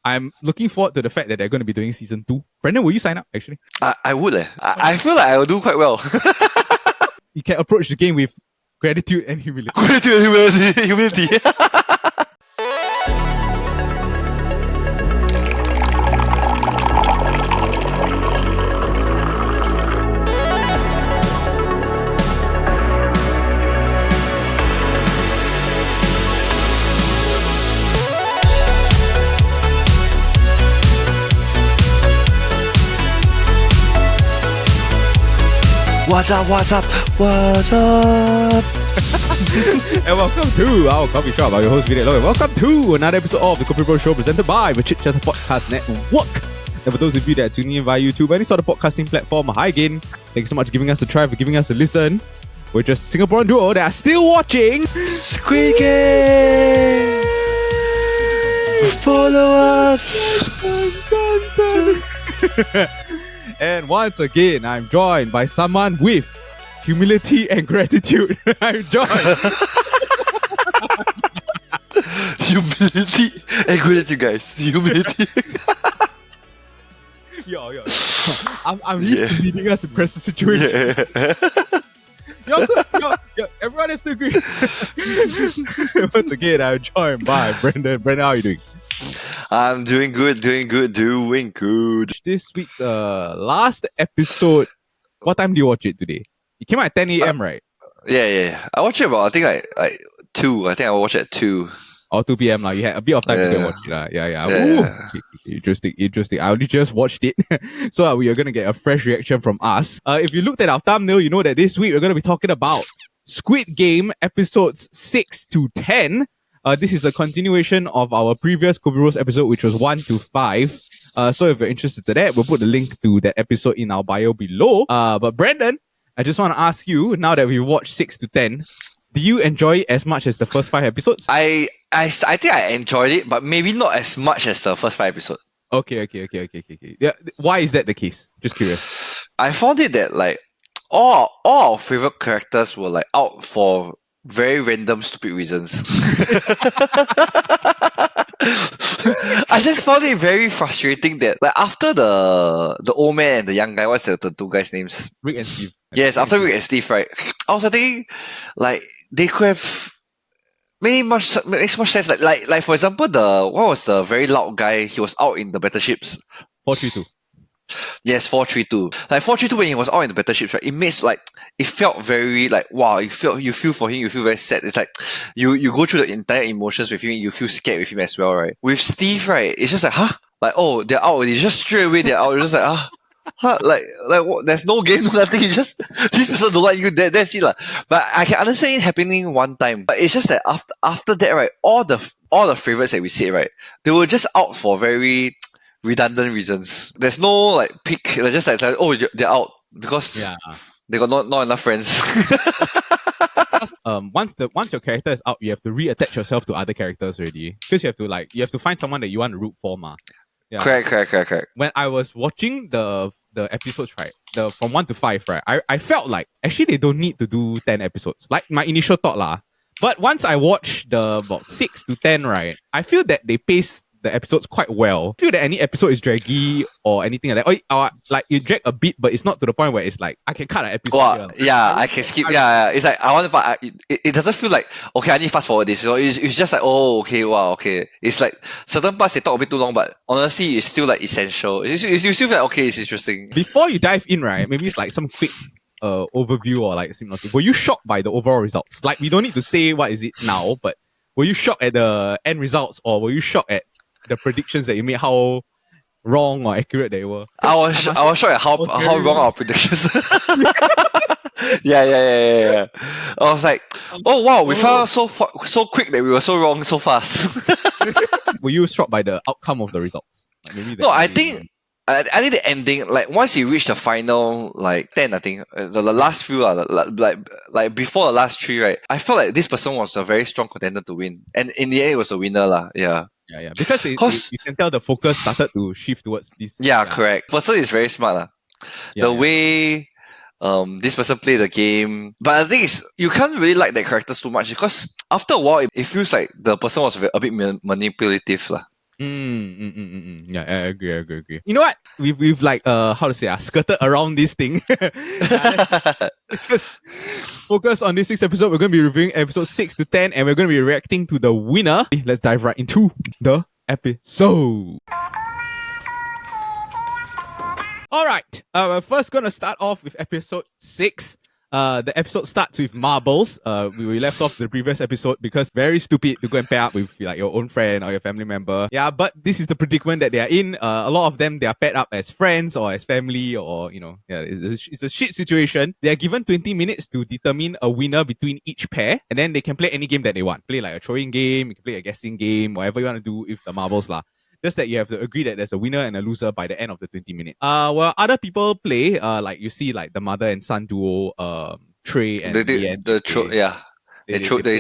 I'm looking forward to the fact that they're going to be doing season 2. Brendan, will you sign up actually? I would. I feel like I will do quite well. You can approach the game with gratitude and humility. Humility. What's up? And welcome to our coffee shop. I'm your host, Vinay Loy. Welcome to another episode of the Coffee Bro Show presented by the Chit Podcast Network. And for those of you that are tuning in via YouTube, any sort of podcasting platform, hi again. Thanks so much for giving us a try, for giving us a listen. We're just a Singaporean duo that are still watching Squid Game. Follow us. And once again, I'm joined by someone with humility and gratitude. I'm joined. Humility and gratitude, guys. Humility. Yo. I'm used to leading us to press the situation. You're good. Everyone has to agree. Once again, I'm joined by Brendan. Brendan, how are you doing? I'm doing good. This week's last episode, what time do you watch it today? It came out at 10 a.m., right? Yeah. I watched it about, I think like 2. I think I watched it at 2. Or 2 p.m. You had a bit of time to go watch it. Yeah. Okay. Interesting. I only just watched it. So we are going to get a fresh reaction from us. If you looked at our thumbnail, you know that this week we're going to be talking about Squid Game episodes 6 to 10. This is a continuation of our previous Kobe Rose episode, which was 1 to 5. So if you're interested in that, we'll put the link to that episode in our bio below. But Brendan, I just want to ask you, now that we watched 6 to 10, do you enjoy it as much as the first 5 episodes? I think I enjoyed it, but maybe not as much as the first 5 episodes. Okay. Yeah, why is that the case? Just curious. I found it that like all our favorite characters were like out for very random, stupid reasons. I just found it very frustrating that like after the old man and the young guy, what's the two guys' names? Rick and Steve. Yes, after Rick and Steve, right? I was thinking like they could have makes much sense. Like for example, what was the very loud guy? He was out in the battleships. 432. Yes, 432. Like 432 when he was out in the battleships, right? It felt very like wow, you feel for him, you feel very sad. It's like you go through the entire emotions with him, you feel scared with him as well, right? With Steve, right, it's just like, huh? Like, oh, they're out, it's just straight away they're out. You're just like, like what? There's no game, nothing. It's just this person don't like you. That's it, lah. But I can understand it happening one time. But it's just that after that, right, all the favorites that we said, right, they were just out for very redundant reasons. There's no like pick. They're just like oh, they're out because they got not enough friends. Once your character is out, you have to reattach yourself to other characters already, because you have to find someone that you want to root for, ma. Yeah. Correct. When I was watching the episodes, right, from 1 to 5, right, I felt like actually they don't need to do 10 episodes. Like my initial thought, lah. But once I watched about 6 to 10, right, I feel that they pace the episodes quite well. I feel that any episode is draggy or anything like that. Or like you drag a bit, but it's not to the point where it's like I can cut an episode. I can skip. It's like I want to, but it doesn't feel like okay. I need to fast forward this. So it's just like oh okay, wow, okay. It's like certain parts they talk a bit too long, but honestly, it's still like essential. You still feel like okay, it's interesting. Before you dive in, right? Maybe it's like some quick overview or like similar. Were you shocked by the overall results? Like we don't need to say what is it now, but were you shocked at the end results, or were you shocked at the predictions that you made, how wrong or accurate they were? I was shocked at how wrong our predictions. Yeah. I was like, oh wow, we found out so quick that we were so wrong so fast. Were you shocked by the outcome of the results? Like maybe no, I think the ending, like once you reach the final like 10, I think the last few like before the last 3, right, I felt like this person was a very strong contender to win, and in the end it was a winner lah. Yeah, because you can tell the focus started to shift towards this. Yeah, correct. Person is very smart lah. The way this person played the game, but the thing is you can't really like that character too much because after a while it feels like the person was a bit manipulative lah. Yeah, I agree. You know what? We've like how to say skirted around this thing. Let's just focus on this week's episode. We're gonna be reviewing episode 6 to 10, and we're gonna be reacting to the winner. Let's dive right into the episode. Alright, we're first gonna start off with episode 6. The episode starts with marbles. We left off the previous episode because very stupid to go and pair up with like your own friend or your family member. Yeah, but this is the predicament that they are in. A lot of them, they are paired up as friends or as family, or it's a shit situation. They are given 20 minutes to determine a winner between each pair, and then they can play any game that they want. Play like a throwing game, you can play a guessing game, whatever you want to do with the marbles lah. Just that you have to agree that there's a winner and a loser by the end of the 20 minutes. Well, other people play, like you see, like the mother and son duo, Trey and They Leanne, they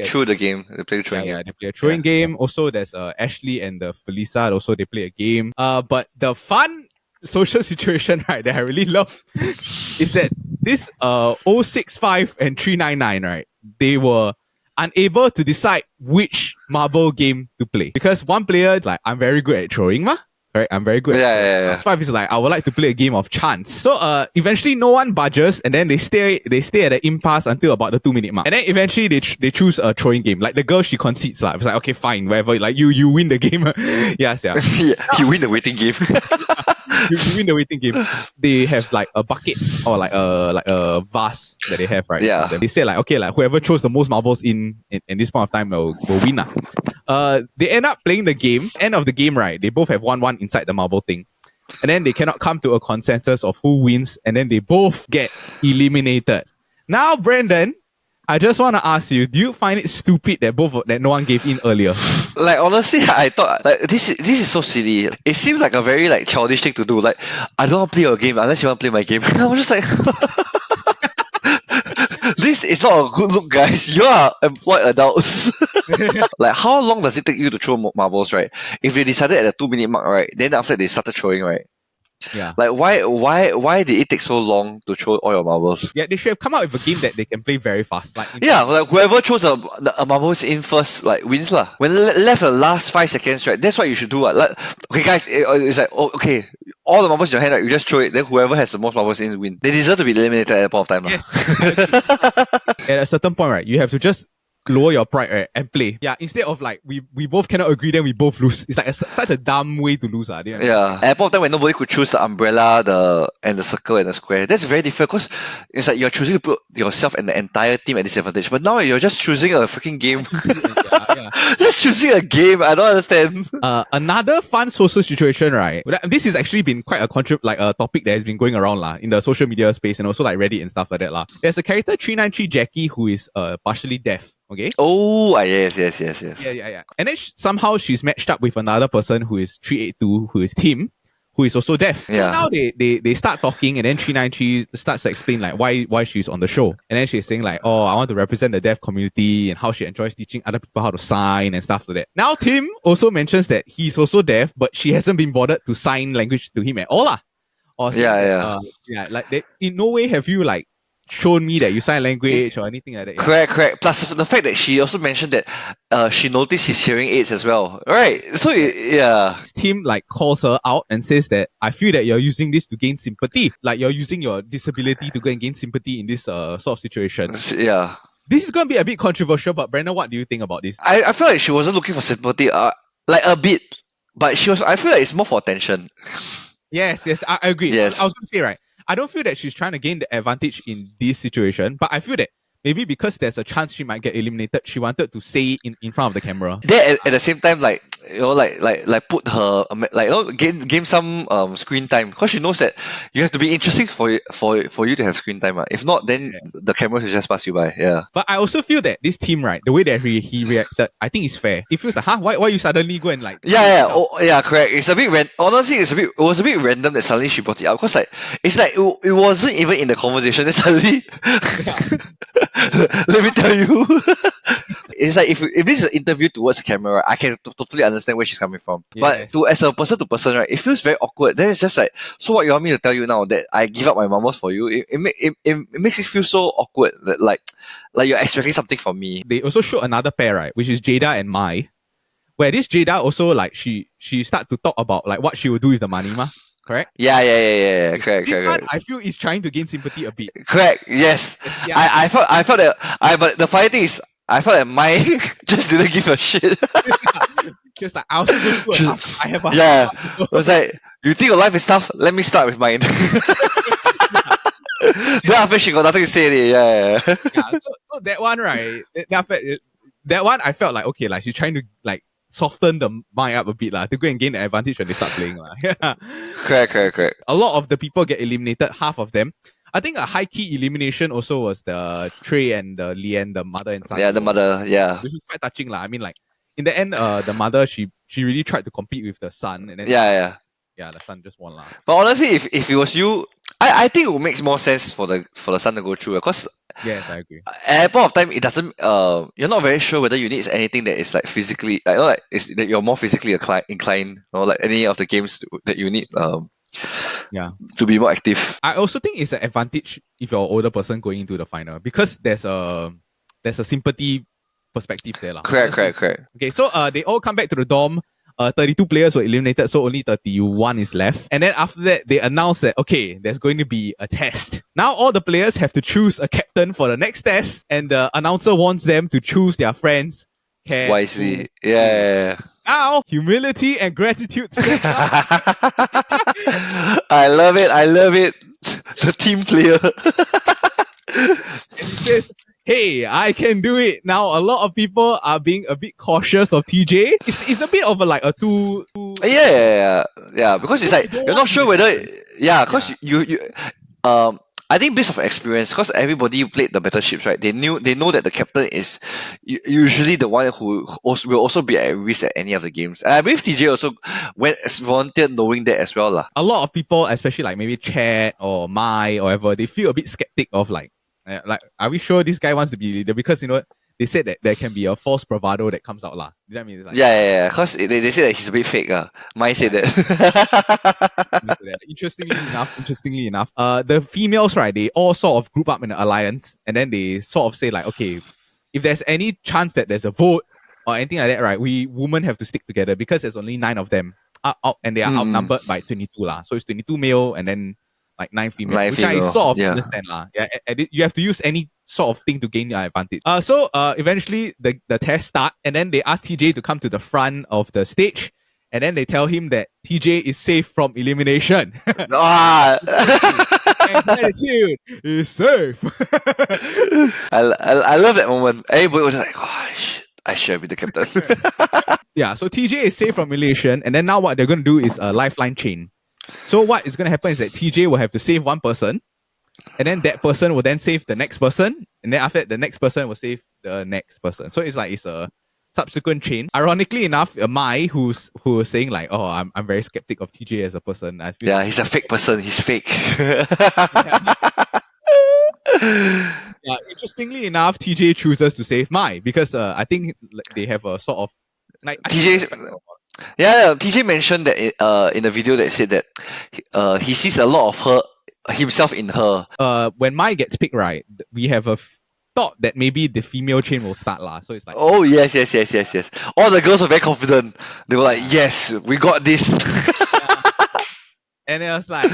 threw the game. They play the throwing game. Yeah, they play a throwing game. Also, there's Ashley and the Felisa. Also, they play a game. But the fun social situation, right, that I really love is that this 065 and 399, right, they were unable to decide which marble game to play because one player is like, I'm very good at throwing, right? I'm very good. Yeah. 5 is like, I would like to play a game of chance. So eventually no one budges, and then they stay at the impasse until about the 2-minute mark, and then eventually they choose a throwing game. Like the girl, she concedes like, it's like, okay, fine, whatever. Like you win the game. Yes, yeah. You win the waiting game. You win the waiting game. They have like a bucket or like a vase that they have, right? Yeah. They say like, okay, like whoever throws the most marbles in this point of time will win. They end up playing the game. End of the game, right? They both have 1-1 inside the marble thing. And then they cannot come to a consensus of who wins, and then they both get eliminated. Now, Brandon, I just want to ask you, do you find it stupid that no one gave in earlier? Like honestly, I thought like this is so silly. It seems like a very like childish thing to do. Like, I don't want to play your game unless you want to play my game. And I was just like, this is not a good look, guys. You are employed adults. Like, how long does it take you to throw marbles, right? If they decided at the 2-minute mark, right, then after they started throwing, right? Yeah. Like, why did it take so long to throw all your marbles? Yeah, they should have come out with a game that they can play very fast. Like whoever throws a marbles in first, like, wins lah. When left the last 5 seconds, right, that's what you should do. Like, okay, guys, it's like, okay, all the marbles in your hand, right, you just throw it, then whoever has the most marbles in win. They deserve to be eliminated at that point of time. Yes. At a certain point, right, you have to just lower your pride, right, and play. Yeah, instead of like we both cannot agree, then we both lose. It's like such a dumb way to lose. Yeah. At that point of time when nobody could choose the umbrella, the circle and the square, that's very difficult because it's like you're choosing to put yourself and the entire team at disadvantage. But now you're just choosing a freaking game. Yeah. Just choosing a game. I don't understand. Another fun social situation, right? This has actually been quite a topic that has been going around in the social media space and also like Reddit and stuff like that. There's a character 393 Jackie who is partially deaf. Okay. Oh, yes. Yeah. And then somehow she's matched up with another person who is 382, who is Tim, who is also deaf. Yeah. So now they start talking, and then 393 starts to explain like why she's on the show. And then she's saying like, oh, I want to represent the deaf community and how she enjoys teaching other people how to sign and stuff like that. Now Tim also mentions that he's also deaf, but she hasn't been bothered to sign language to him at all. Or like in no way have you like shown me that you sign language or anything like that. Yeah. Correct. Plus the fact that she also mentioned that she noticed his hearing aids as well. Right. So yeah. Tim like calls her out and says that I feel that you're using this to gain sympathy. Like you're using your disability to go and gain sympathy in this sort of situation. Yeah. This is going to be a bit controversial, but Brandon, what do you think about this? I feel like she wasn't looking for sympathy, like a bit, but I feel like it's more for attention. Yes, I agree. Yes. I was going to say, right, I don't feel that she's trying to gain the advantage in this situation, but I feel that maybe because there's a chance she might get eliminated, she wanted to say in front of the camera. Then at the same time, like put her gain some screen time, because she knows that you have to be interesting for you to have screen time. If not, then the camera will just pass you by. Yeah. But I also feel that this team, right, the way that he reacted, I think is fair. It feels like, why you suddenly go and like correct. It's a bit honestly, it was a bit random that suddenly she brought it up, because like it's like it wasn't even in the conversation. Then suddenly. Let me tell you. It's like if this is an interview towards the camera, I can totally understand where she's coming from. Yes. But as a person to person, right, it feels very awkward. Then it's just like, so what you want me to tell you now, that I give up my marbles for you? It makes it feel so awkward that like you're expecting something from me. They also show another pair, right, which is Jada and Mai, where this Jada also like she start to talk about like what she will do with the money, correct? Yeah. Correct, This one correct. I feel is trying to gain sympathy a bit. Correct. Yes. Yeah. I felt that. But the funny thing is, I felt that Mai just didn't give a shit. Just like I also go through a tough. I have a Yeah. It was like, you think your life is tough? Let me start with mine. Then after she got nothing to say already. Yeah. Yeah, so that one, right? That one I felt like okay, like she's trying to like soften the mind up a bit to go and gain the advantage when they start playing. Yeah. Correct. A lot of the people get eliminated, half of them. I think a high key elimination also was the Trey and the Lian, the mother and son. Yeah, the mother, yeah. Which is quite touching. I mean, like, in the end, the mother, she really tried to compete with the son. And then, Yeah. Yeah, the son just won. But honestly, if it was you, I think it would make more sense for the son to go through. Because yes, I agree. at a point of time, it doesn't. You're not very sure whether you need anything that is like physically, like, you know, like is that you're more physically inclined, or like any of the games that you need. To be more active. I also think it's an advantage if you're an older person going into the final because there's a sympathy perspective there. Correct. Okay, so they all come back to the dorm. 32 players were eliminated, so only 31 is left. And then after that, they announced that, okay, there's going to be a test. Now all the players have to choose a captain for the next test, and the announcer wants them to choose their friends wisely. Yeah. Now, humility and gratitude. I love it. The team player. And he says, hey, I can do it. Now, a lot of people are being a bit cautious of TJ. It's a bit of a two. Yeah. Because it's like, you're not sure whether, because you I think based on experience, because everybody played the battleships, right? They know that the captain is usually the one who will also be at risk at any of the games. And I believe TJ also volunteered knowing that as well. A lot of people, especially like maybe Chit or Mai or whatever, they feel a bit skeptic of like, are we sure this guy wants to be leader? Because, they said that there can be a false bravado that comes out. You know what I mean? Like, yeah. Because they say that he's a bit fake. Mai said that. Interestingly enough, the females, right, they all sort of group up in an alliance, and then they sort of say like, okay, if there's any chance that there's a vote or anything like that, right, we women have to stick together because there's only 9 of them, and they are outnumbered by 22 So it's 22 male and then like 9 female, which I sort of understand Yeah, you have to use any sort of thing to gain your advantage. So eventually the test start, and then they ask TJ to come to the front of the stage, and then they tell him that TJ is safe from elimination. And gratitude is safe. I love that moment. Everybody was like, oh shit, I should be the captain. Yeah, so TJ is safe from elimination, and then now what they're going to do is a lifeline chain. So what is going to happen is that TJ will have to save one person, and then that person will then save the next person, and then after that, the next person will save the next person. So it's a subsequent chain. Ironically enough, Mai, who was saying like, oh, I'm very skeptic of TJ as a person. I feel he's a fake person. He's fake. Yeah, interestingly enough, TJ chooses to save Mai because I think they have a sort of like TJ mentioned that in the video that said that he sees a lot of himself in her. When Mai gets picked, right, we have a thought that maybe the female chain will start So it's like, oh yes. All the girls were very confident. They were like, yes, we got this. And it was like,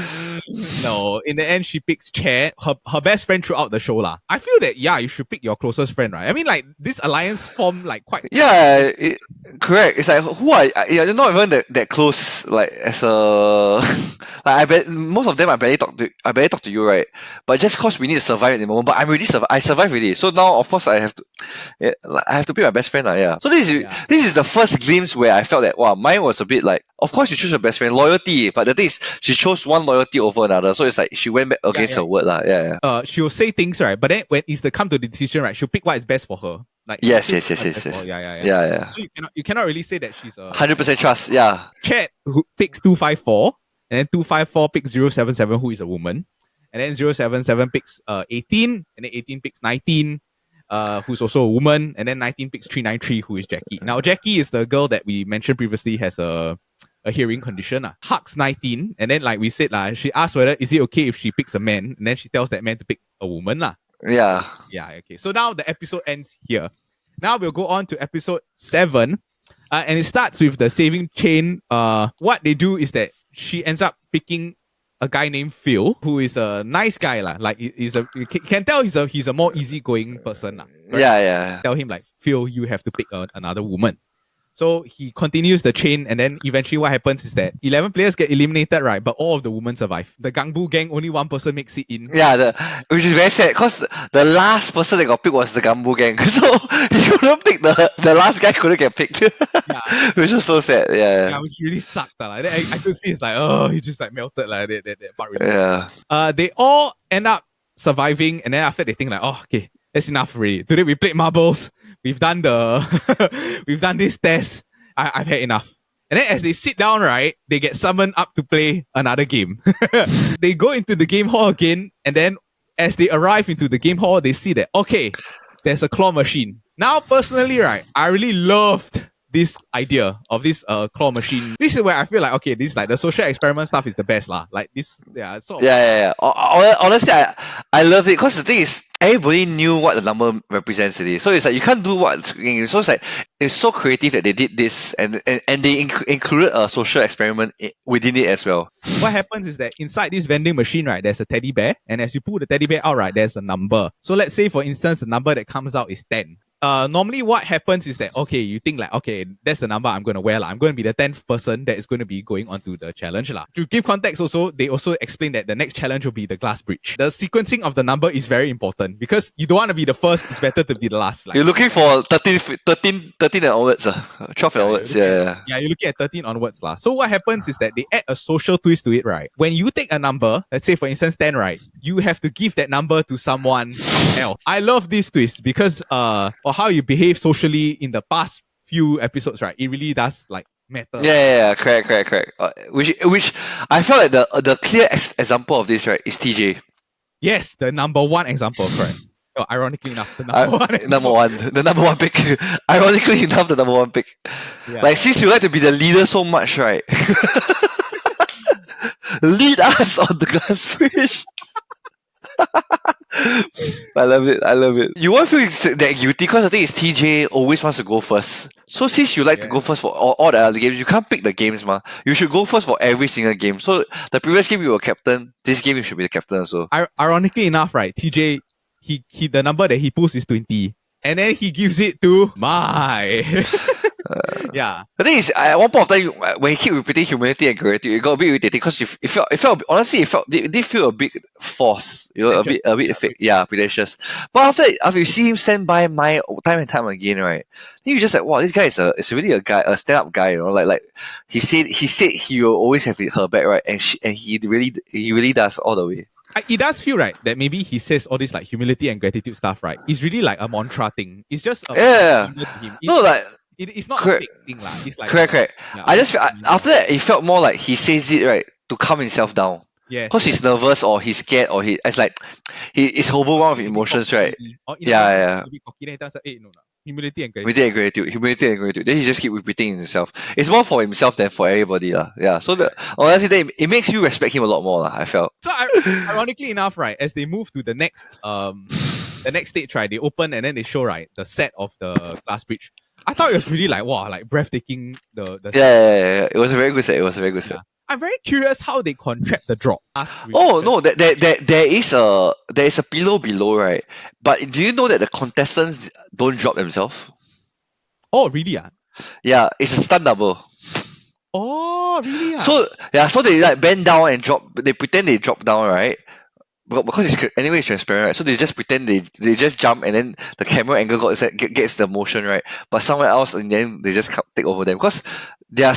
no. In the end, she picks Chit, her best friend throughout the show. I feel that, you should pick your closest friend, right? I mean, like, this alliance formed, like, quite... Yeah, correct. It's like, who are... they're not even that close, like, as a... like, I bet most of them I barely talk to you, right? But just cause we need to survive at the moment. But I survived already. So now, of course, I have to pick my best friend, yeah. So this is the first glimpse where I felt that, wow, mine was a bit like, of course you choose your best friend, loyalty. But the thing is, she chose one loyalty over another. So it's like she went back against her word. Yeah. She'll say things, right? But then when it's the come to the decision, right, she'll pick what is best for her. Like yes. Yeah. So you cannot really say that she's a 100% trust. Yeah. Chit who picks 254, and then 254 picks 077, who is a woman, and then 077 picks 18, and then 18 picks 19, who's also a woman, and then 19 picks 393, who is Jackie. Now Jackie is the girl that we mentioned previously has a hearing condition. Huck's 19, and then like we said, she asked whether is it okay if she picks a man, and then she tells that man to pick a woman. Yeah. Yeah, okay. So now the episode ends here. Now we'll go on to episode 7. And it starts with the saving chain. What they do is that she ends up picking a guy named Phil, who is a nice guy lah. Like you can tell he's a more easygoing person lah. Yeah. Tell him like, Phil, you have to pick another woman. So he continues the chain, and then eventually what happens is that 11 players get eliminated, right? But all of the women survive. The Gangbu gang, only one person makes it in. Yeah, which is very sad because the last person that got picked was the Gambu gang. So he couldn't pick the last guy couldn't get picked. Yeah. Which was so sad. Yeah. Which really sucked. Like. I could see it's like, oh, he just like melted like that part really. Yeah. They all end up surviving, and then after they think like, oh, okay, that's enough already. Today we played marbles. We've done we've done this test. I've had enough. And then as they sit down, right, they get summoned up to play another game. They go into the game hall again, and then as they arrive into the game hall, they see that, okay, there's a claw machine. Now, personally, right, I really loved this idea of this claw machine. This is where I feel like, okay, this like the social experiment stuff is the best lah. Like this, yeah, sort of. Yeah. Honestly, I loved it because the thing is, everybody knew what the number represents today. So it's like you can't do what. So it's like it's so creative that they did this, and they included a social experiment within it as well. What happens is that inside this vending machine, right, there's a teddy bear, and as you pull the teddy bear out, right, there's a number. So let's say, for instance, the number that comes out is 10. Normally what happens is that, okay, you think like, okay, that's the number I'm going to wear. I'm going to be the 10th person that is going to be going onto the challenge. To give context also, they also explain that the next challenge will be the glass bridge. The sequencing of the number is very important because you don't want to be the first. It's better to be the last. You're looking for 13 and onwards. 12 and onwards. Yeah, you're looking at 13 onwards. So what happens is that they add a social twist to it, right? When you take a number, let's say for instance 10, right? You have to give that number to someone else. I love this twist because or how you behave socially in the past few episodes, right? It really does like matter. Yeah, correct. Which I felt like the clear example of this, right, is TJ. Yes, the number one example, correct. Oh, ironically enough, the the number one pick. Ironically enough, the number one pick. Yeah. Like since you like to be the leader so much, right? Lead us on the glass bridge. I love it. You won't feel that guilty because the thing is TJ always wants to go first. So since you like to go first for all the other games, you can't pick the games, ma. You should go first for every single game. So the previous game you were captain, this game you should be the captain also. Ironically enough, right, TJ, he the number that he pulls is 20. And then he gives it to Mai. Yeah. The thing is, at one point of time, when he keep repeating humility and gratitude, it got a bit irritating because it did feel a bit forced, a bit fake, pretentious. But after you see him stand by Mai time and time again, right? Then you just like, wow, this guy is really a stand-up guy, like he said he will always have her back, right? And he really does all the way. It does feel right that maybe he says all this like humility and gratitude stuff, right? It's really like a mantra thing. It's just to him. It's not a big thing, lah. It's like correct. Yeah, I just feel, after that it felt more like he says it right to calm himself down. Yeah, because he's nervous or he's scared or it's like he's overwhelmed with emotions, right? Yeah. Humility and gratitude. Then he just keep repeating himself. It's more for himself than for everybody, lah. Yeah. So honestly, it makes you respect him a lot more, lah. I felt. So ironically enough, right, as they move to the next stage, right, they open and then they show right the set of the glass bridge. I thought it was really like wow, like breathtaking. Yeah. It was a very good set. I'm very curious how they contract the drop. No, there is a pillow below, right? But do you know that the contestants don't drop themselves? Oh, really? Yeah, it's a stunt double. Oh, really? So they like bend down and drop. They pretend they drop down, right? Because it's transparent, right? So they just pretend they just jump and then the camera angle gets the motion, right? But somewhere else, and then they just take over them because they are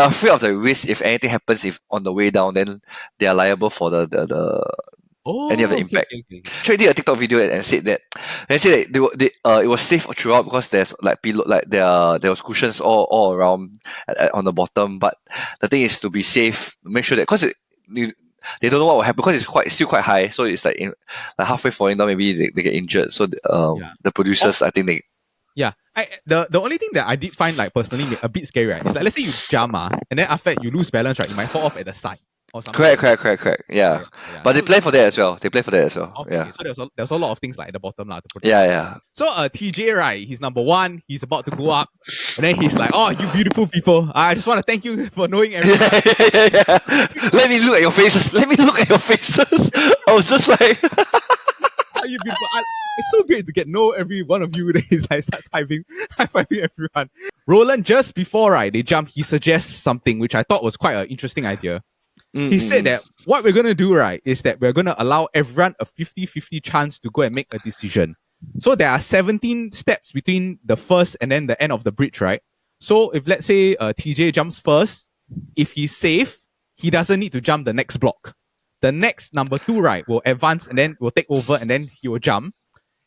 afraid of the risk. If anything happens, if on the way down, then they are liable for any of the impact. Okay. They did a TikTok video and said that it was safe throughout because there's like below, like there was cushions all around on the bottom. But the thing is to be safe, make sure that because they don't know what will happen because it's still quite high, so it's like halfway falling down, maybe they get injured. So the producers, I think they. Yeah, the only thing that I did find like personally a bit scary, right, is like let's say you jump and then after you lose balance, right, you might fall off at the side or something. Correct. Yeah. But they play for that as well. Okay, yeah. So there's a lot of things like at the bottom lah to protect. Yeah. So TJ, right, he's number one. He's about to go up. And then he's like, "Oh, you beautiful people! I just want to thank you for knowing everyone." Yeah. Let me look at your faces. Let me look at your faces. I was just like, You beautiful. It's so great to get know every one of you. Then he's like starts high fiving everyone. Roland, just before they jump, he suggests something which I thought was quite an interesting idea. He said that what we're gonna do is that we're gonna allow everyone a 50-50 chance to go and make a decision. So there are 17 steps between the first and then the end of the bridge, right? So if let's say TJ jumps first, if he's safe, he doesn't need to jump the next block. The next number 2, will advance and then will take over and then he will jump.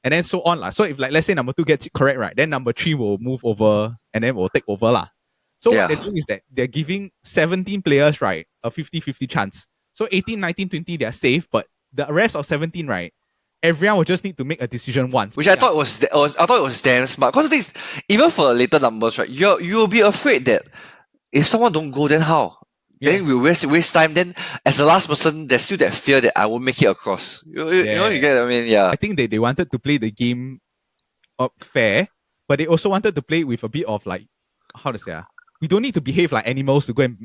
And then so on. So if let's say number 2 gets it correct, then number 3 will move over and then will take over. So what they're doing is that they're giving 17 players, a 50-50 chance. So 18, 19, 20, they're safe, but the rest of 17, everyone will just need to make a decision once. which I thought was damn smart. Because the thing is, even for later numbers, you'll be afraid that if someone don't go, then how? Then we'll waste time. Then as the last person, there's still that fear that I won't make it across. You know, you get what I mean? Yeah. I think they wanted to play the game fair, but they also wanted to play with a bit of how to say we don't need to behave like animals to go and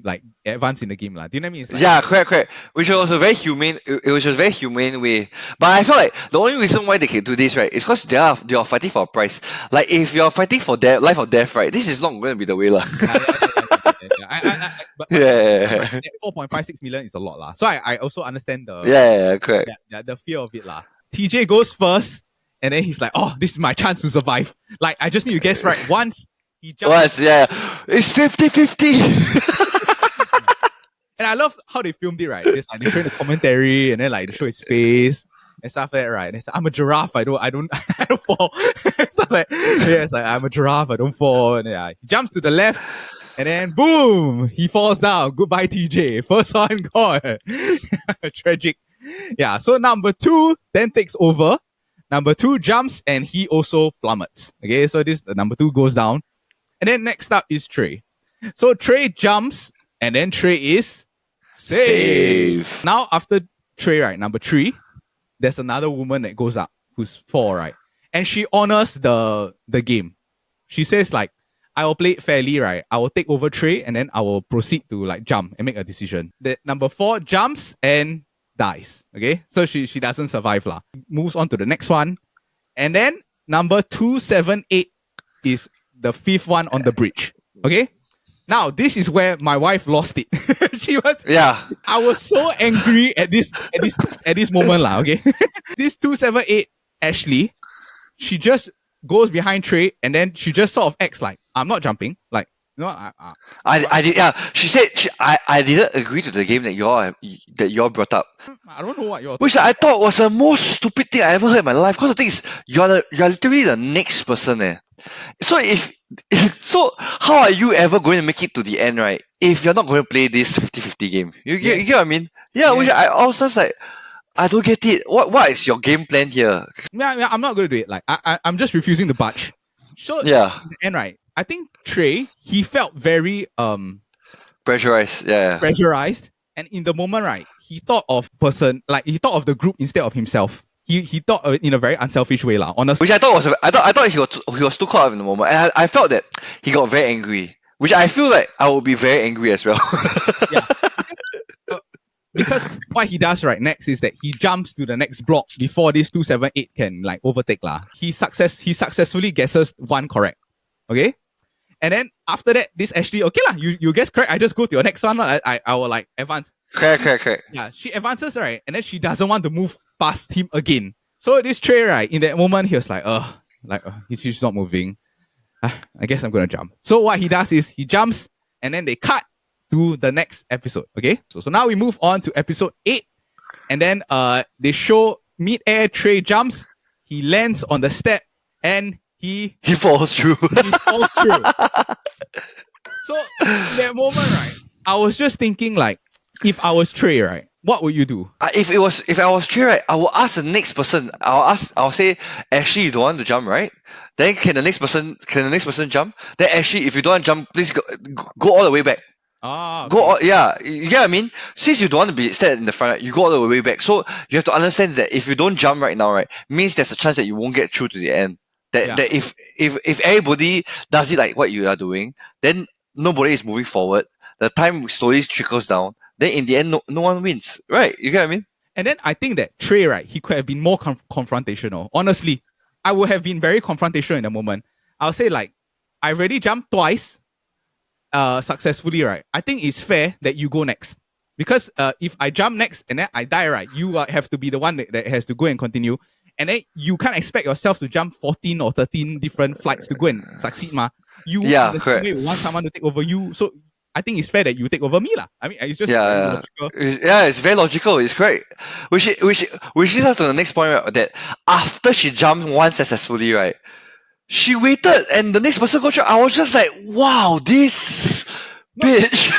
advance in the game. Do you know what I mean? Yeah, correct. Which was a very humane. It was a very humane way. But I felt like the only reason why they can do this, is because they are fighting for a prize. Like if you're fighting for life or death, this is not going to be the way, lah. But 4.56 million is a lot, so I also understand the correct. The fear of it, TJ goes first, and then he's like, "Oh, this is my chance to survive." I just need to guess right once. He jumps. It's 50-50. And I love how they filmed it, It's they show the commentary and then they show his face and stuff like that, And it's like, I'm a giraffe, I don't fall. Stuff it's like I'm a giraffe, I don't fall. And he jumps to the left and then boom, he falls down. Goodbye, TJ. First one gone. Tragic. Yeah, so number 2 then takes over. Number 2 jumps and he also plummets. Okay, so the number 2 goes down. And then next up is Trey. So Trey jumps, and then Trey is safe. Now after Trey, number 3, there's another woman that goes up who's 4, and she honors the game. She says I will play it fairly, I will take over Trey, and then I will proceed to jump and make a decision. The number 4 jumps and dies. Okay, so she doesn't survive Moves on to the next one, and then number 278 is the 5th one on the bridge. Okay, now this is where my wife lost it. She was I was so angry at this moment Okay, this 278 Ashley, she just goes behind Trey and then she just sort of acts like I'm not jumping. I did. Yeah, she said I didn't agree to the game that y'all brought up. I don't know what you're. Which I thought was the most stupid thing I ever heard in my life. Because the thing is, you're literally the next person. So so how are you ever going to make it to the end, if you're not going to play this 50-50 game? You get what I mean? Yeah. Which I also was like, I don't get it. What is your game plan here? Yeah, I'm not going to do it. I'm just refusing to budge. So in the end, I think Trey, he felt very pressurized. Yeah. Pressurized, and in the moment, he thought of he thought of the group instead of himself. He thought in a very unselfish way, honestly. Which I thought he was too caught up in the moment, and I felt that he got very angry. Which I feel like I will be very angry as well. Yeah. Because what he does next is that he jumps to the next block before this 278 can overtake He successfully guesses 1 correct. Okay? And then after that, this Ashley, okay you guess correct, I just go to your next one. I will advance. Correct. Yeah, she advances, and then she doesn't want to move past him again. So this Trey, in that moment, he was he's not moving. I guess I'm gonna jump. So what he does is he jumps, and then they cut to the next episode. Okay, so now we move on to episode 8, and then they show mid-air Trey jumps, he lands on the step, and he falls through. He falls through. So in that moment, I was just thinking if I was Trey, what would you do? If I was Trey, I will ask the next person. I'll say, Ashley, you don't want to jump, right? Then can the next person jump? Then Ashley, if you don't want to jump, please go all the way back. Okay. You get what I mean? Since you don't want to be stand in the front, you go all the way back. So you have to understand that if you don't jump right now, means there's a chance that you won't get through to the end. That if everybody does it like what you are doing, then nobody is moving forward. The time slowly trickles down. Then in the end, no one wins, right? You get what I mean? And then I think that Trey, right, he could have been more confrontational. Honestly, I would have been very confrontational in the moment. I'll say like, I already jumped twice, successfully, right? I think it's fair that you go next. Because if I jump next and then I die, right, you have to be the one that has to go and continue. And then you can't expect yourself to jump 14 or 13 different flights to go and succeed, ma. You correct. want someone to take over you. So I think it's fair that you take over me, lah. I mean, it's just very logical. It's very logical. It's correct. Which leads us to the next point, right, that after she jumped once successfully, right, she waited and the next person go through. I was just like, wow, this bitch.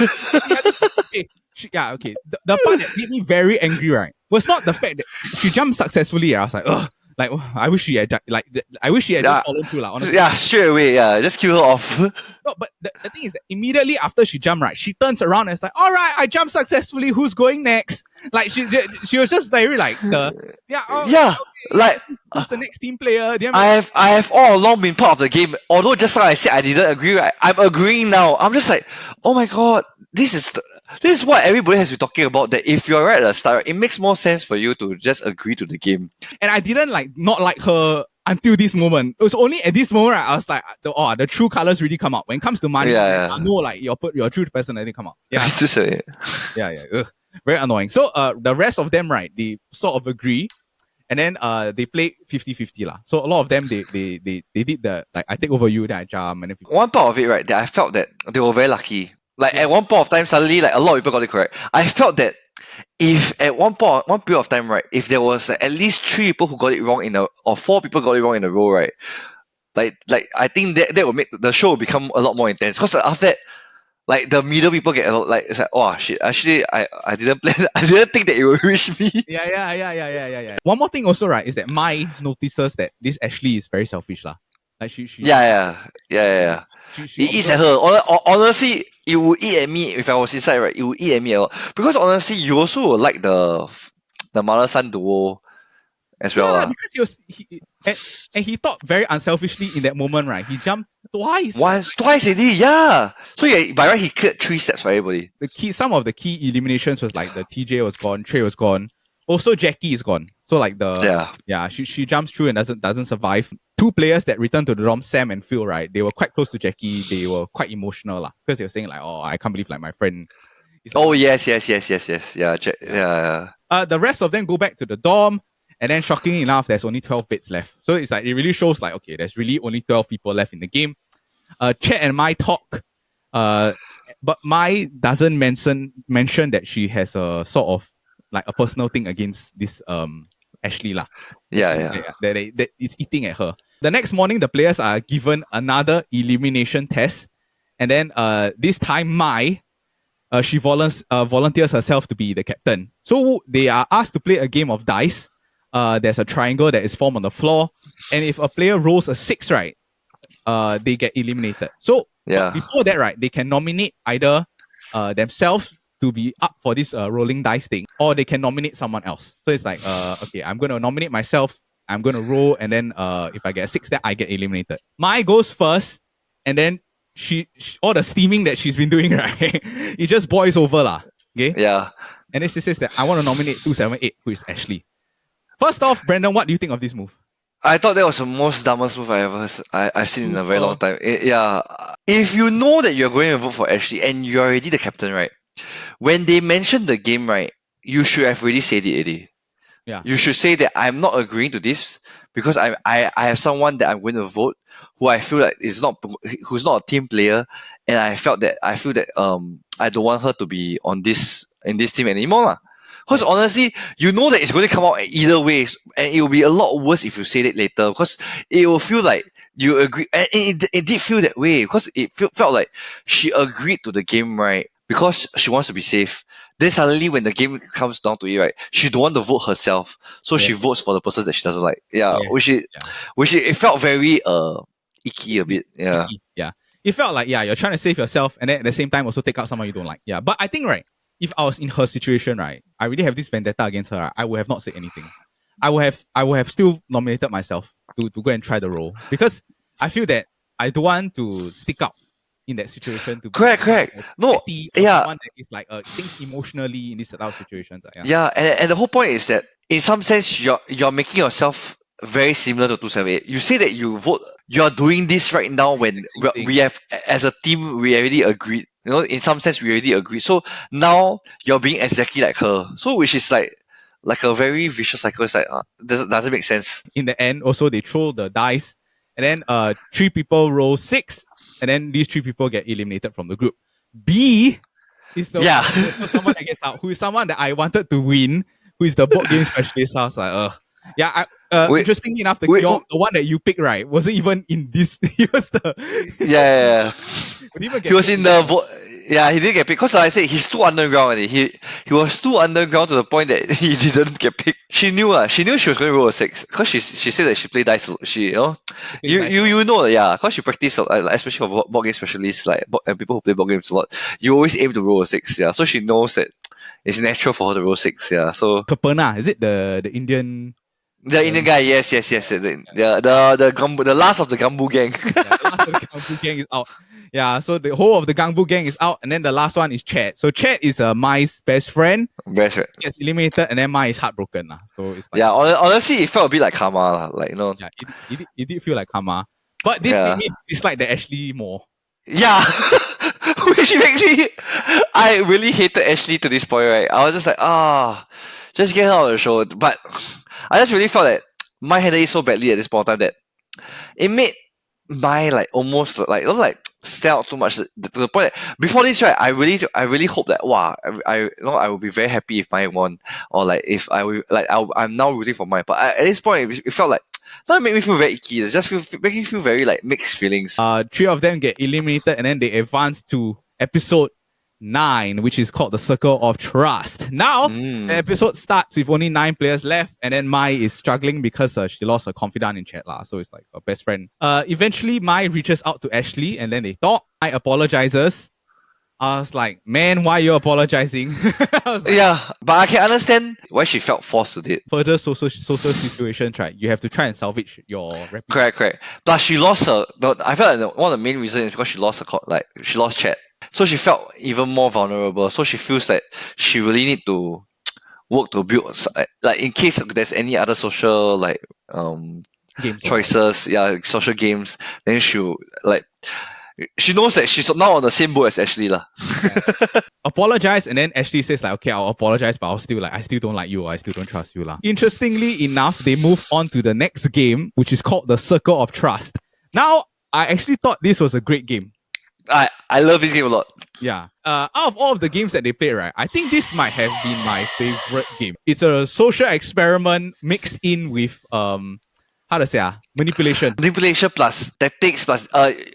Okay. The part that made me very angry, right, was not the fact that she jumped successfully. I was like, ugh. Like, I wish she had just followed through, honestly. Yeah, straight away, just kill her off. No, but the thing is that immediately after she jumped, right, she turns around and it's like, all right, I jumped successfully. Who's going next? Like she was just very like like who's the next team player? I have all along been part of the game. Although just like I said, I didn't agree. Right, I'm agreeing now. I'm just like, oh my god, this is what everybody has been talking about. That if you're right at the start, it makes more sense for you to just agree to the game. And I didn't not like her until this moment. It was only at this moment, right, I was like, the true colors really come out. When it comes to money, I know like your true personality come out. Yeah. Yeah. Ugh. Very annoying. So the rest of them, right, they sort of agree. And then they play 50-50 lah. So a lot of them they did the like I take over you, then I jump, and then one part of it, right, that I felt that they were very lucky. Like at one point of time, suddenly like a lot of people got it correct. I felt that if at one period of time, right, if there was at least 3 people who got it wrong or 4 people got it wrong in a row, right, like I think that would make the show become a lot more intense. Because after that, like the middle people get a lot, like it's like, oh shit, actually I didn't plan. I didn't think that it would reach me. Yeah. One more thing also, right, is that Mai notices that this Ashley is very selfish lah. Like she Yeah. It eats at her. Honestly, it would eat at me if I was inside, right? It would eat at me a lot. Because honestly, you also would like the mother-son duo as well. Yeah, because he thought very unselfishly in that moment, right? He jumped twice. Twice already, yeah. So yeah, by right, he cleared 3 steps for everybody. Some of the key eliminations was like the TJ was gone, Trey was gone. Also, Jackie is gone. So like she jumps through and doesn't survive. 2 players that returned to the dorm, Sam and Phil, right? They were quite close to Jackie. They were quite emotional lah, because they were saying like, "Oh, I can't believe like my friend." Yes. Yeah. The rest of them go back to the dorm, and then shockingly enough, there's only 12 beds left. So it's like it really shows like, okay, there's really only 12 people left in the game. Chit and Mai talk, but Mai doesn't mention that she has a sort of like a personal thing against this Ashley lah. Yeah. That it's eating at her. The next morning, the players are given another elimination test, and then this time Mai, she volunteers herself to be the captain. So they are asked to play a game of dice. There's a triangle that is formed on the floor, and if a player rolls a 6, right, they get eliminated. So before that, right, they can nominate either themselves to be up for this rolling dice thing, or they can nominate someone else. So it's like, okay, I'm going to nominate myself, I'm going to roll, and then if I get a 6, then I get eliminated. Mai goes first, and then she all the steaming that she's been doing, right, it just boils over lah. Okay? Yeah. And then she says that I want to nominate 278, who is Ashley. First off, Brandon, what do you think of this move? I thought that was the most dumbest move I've seen in a very long time. If you know that you're going to vote for Ashley and you're already the captain, right? When they mentioned the game, right, you should have already said it already. Yeah. You should say that I'm not agreeing to this because I have someone that I'm going to vote who I feel like who's not a team player, and I feel that I don't want her to be in this team anymore lah. Because honestly, you know that it's going to come out either way, and it will be a lot worse if you say that later, because it will feel like you agree, and it did feel that way, because it felt like she agreed to the game, right, because she wants to be safe. Then suddenly when the game comes down to it, right, she don't want to vote herself, so she votes for the person that she doesn't like. Which it felt very icky a bit. Icky. Yeah. It felt like, you're trying to save yourself, and then at the same time also take out someone you don't like. Yeah. But I think, right, if I was in her situation, right, I really have this vendetta against her, right, I would have not said anything. I would have still nominated myself. to go and try the role, because I feel that I don't want to stick out in that situation to be Correct. No, petty or yeah. someone that is like thinks emotionally in these type of situations. Yeah, and the whole point is that in some sense you're making yourself very similar to 278. You say that you vote, you're doing this right now when we have, as a team, we already agreed. You know, in some sense we already agreed. So now you're being exactly like her. So which is like a very vicious cycle. It's like doesn't make sense. In the end, also they throw the dice, and then 3 people roll 6, and then these 3 people get eliminated from the group. B is the someone that gets out, who is someone that I wanted to win, who is the board game specialist. I was like, yeah. Interestingly enough, the one that you picked, right, wasn't even in this. He was the he was in the yeah, he didn't get picked because, like I said, he's too underground. He was too underground to the point that he didn't get picked. She knew she was going to roll a 6 because she said that she played dice. She you know, yeah, because she practiced, especially for board game specialists, like and people who play board games a lot. You always aim to roll a 6, yeah. So she knows that it's natural for her to roll 6, yeah. So Kaperna, is it the Indian? The Indian guy, yes. The last of the Gambu gang. The last of the Gambu gang is out. Yeah, so the whole of the Gambu gang is out, and then the last one is Chit. So Chit is Mai's best friend. Best friend. Gets eliminated, and then Mai is heartbroken. So it's like, yeah, honestly, it felt a bit like karma. Like, you know. Yeah, it did feel like karma. But this made me dislike the Ashley more. Yeah. Which makes me... I really hated Ashley to this point, right? I was just like, just get her out of the show. But I just really felt that Mai handled it so badly at this point of time that it made Mai like almost like stand out too much to the point that before this, right, I really hope that I will be very happy if Mai won, or like if I'm now rooting for Mai. But at this point, it felt like that made me feel very icky. It just make me feel very like mixed feelings. 3 of them get eliminated, and then they advance to episode 9, which is called the Circle of Trust. Now, the episode starts with only 9 players left, and then Mai is struggling because she lost her confidant in chat. So it's like her best friend. Eventually, Mai reaches out to Ashley, and then they talk. Mai apologizes. I was like, man, why are you apologizing? Yeah, but I can understand why she felt forced to do it. Further social situations, right? You have to try and salvage your reputation. Correct. Plus, she lost her... I felt like one of the main reasons is because she lost she lost chat. So she felt even more vulnerable. So she feels that she really need to work to build, like, in case there's any other social games choices, social games, then she'll she knows that she's now on the same boat as Ashley lah. Apologize, and then Ashley says like, okay, I'll apologize, but I still don't like you, I still don't trust you lah. Interestingly enough, they move on to the next game, which is called the Circle of Trust. Now, I actually thought this was a great game. I love this game a lot. Yeah. Out of all of the games that they played, right, I think this might have been my favorite game. It's a social experiment mixed in with manipulation. Manipulation plus tactics plus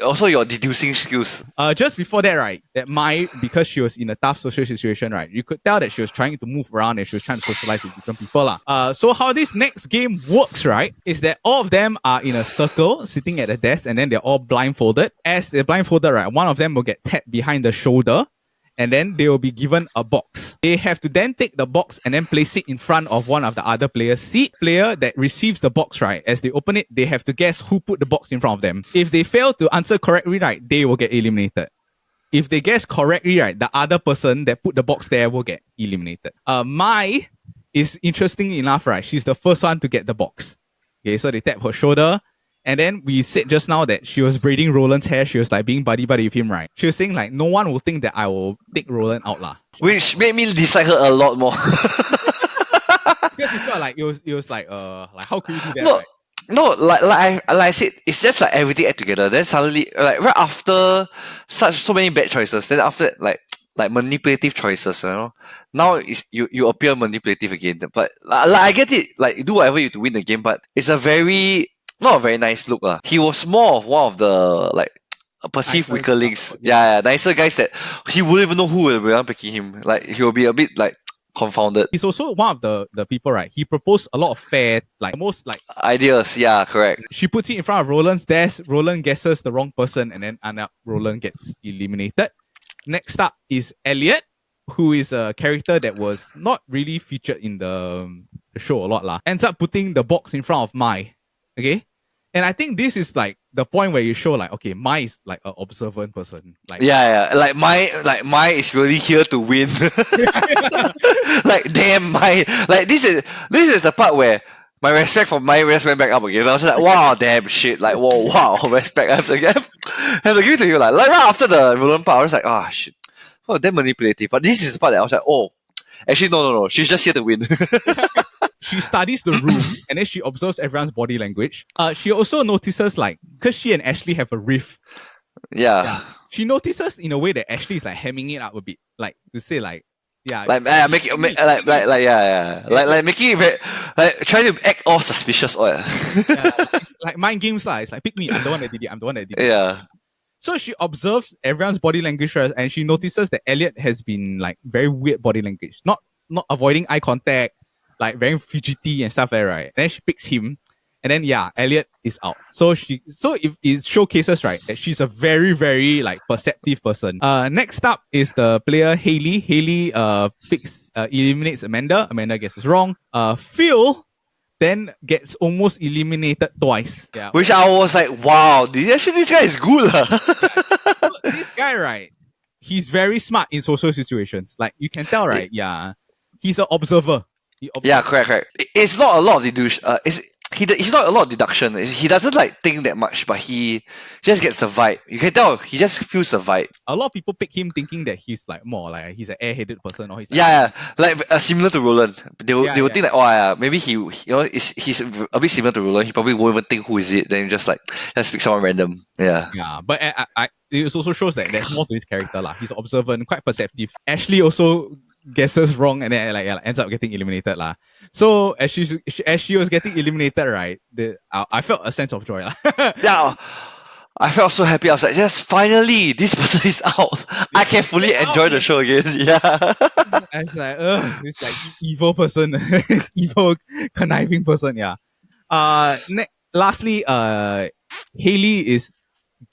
also your deducing skills. Just before that, right, that Mai, because she was in a tough social situation, right, you could tell that she was trying to move around and she was trying to socialize with different people lah. So how this next game works, right, is that all of them are in a circle sitting at a desk, and then they're all blindfolded. As they're blindfolded, right, one of them will get tapped behind the shoulder, and then they will be given a box. They have to then take the box and then place it in front of one of the other players. Seed player that receives the box, right, as they open it, they have to guess who put the box in front of them. If they fail to answer correctly, right, they will get eliminated. If they guess correctly, right, the other person that put the box there will get eliminated. Mai is, interestingly enough, right, she's the first one to get the box. Okay, so they tap her shoulder. And then we said just now that she was braiding Roland's hair. She was like being buddy-buddy with him, right? She was saying like, no one will think that I will take Roland out lah. Which made me dislike her a lot more. Because it felt like it was like how could you do that? No, right? No, like I said, it's just like everything add together. Then suddenly, like right after so many bad choices, then after that, like manipulative choices, you know. Now is you appear manipulative again. But like I get it, like do whatever you to win the game, but it's not a very nice look lah. He was more of one of the like perceived weaker links. Yeah, nicer guys that he wouldn't even know who will be picking him. Like he will be a bit like confounded. He's also one of the people, right? He proposed a lot of fair, like almost like ideas. Yeah, correct. She puts it in front of Roland's desk. Roland guesses the wrong person, and then Roland gets eliminated. Next up is Elliot, who is a character that was not really featured in the show a lot lah. Ends up putting the box in front of Mai. Okay. And I think this is like the point where you show like, okay, Mai is like an observant person. Like, Yeah, like my is really here to win. Like damn my like this is the part where my respect for my rest went back up again. I was just like, wow, damn shit, like whoa, wow, respect. I have to give it to you. Like right after the Roland part, I was like, ah shit. Oh, damn manipulative. But this is the part that I was like, oh, actually no. She's just here to win. she studies the room and then she observes everyone's body language. She also notices like, because she and Ashley have a riff. Yeah. She notices in a way that Ashley is like hemming it up a bit, like to say like, yeah, Like make it like making it very like trying to act all suspicious or it's like mind games lah. It's like pick me, I'm the one that did it. I'm the one that did it. yeah. So she observes everyone's body language first, and she notices that Elliot has been like very weird body language, not avoiding eye contact, like very fidgety and stuff like that, right? And then she picks him, and then Elliot is out. So if it showcases right that she's a very very like perceptive person. Next up is the player Haley. Haley eliminates Amanda. Amanda guesses wrong. Phil then gets almost eliminated twice. Yeah. Which I was like, wow, this guy is good. So this guy, right? He's very smart in social situations. Like you can tell, right? Yeah. He's an observer. Yeah, correct. It's not a lot of deduction. He's not a lot of deduction. He doesn't like think that much, but he just gets the vibe. You can tell he just feels the vibe. A lot of people pick him thinking that he's like more like he's an airheaded person, or he's like, like similar to Roland. They will think that maybe he's a bit similar to Roland. He probably won't even think who is it. Then you just pick someone random. Yeah. Yeah, but it also shows that there's more to his character lah. He's observant, quite perceptive. Ashley also guesses wrong and then ends up getting eliminated lah. So as she was getting eliminated, right? I felt a sense of joy lah. Yeah, I felt so happy. I was like, yes, finally, this person is out. I can fully enjoy the show again. Yeah. I was like, this like evil person, evil conniving person. Yeah. Lastly, Haley is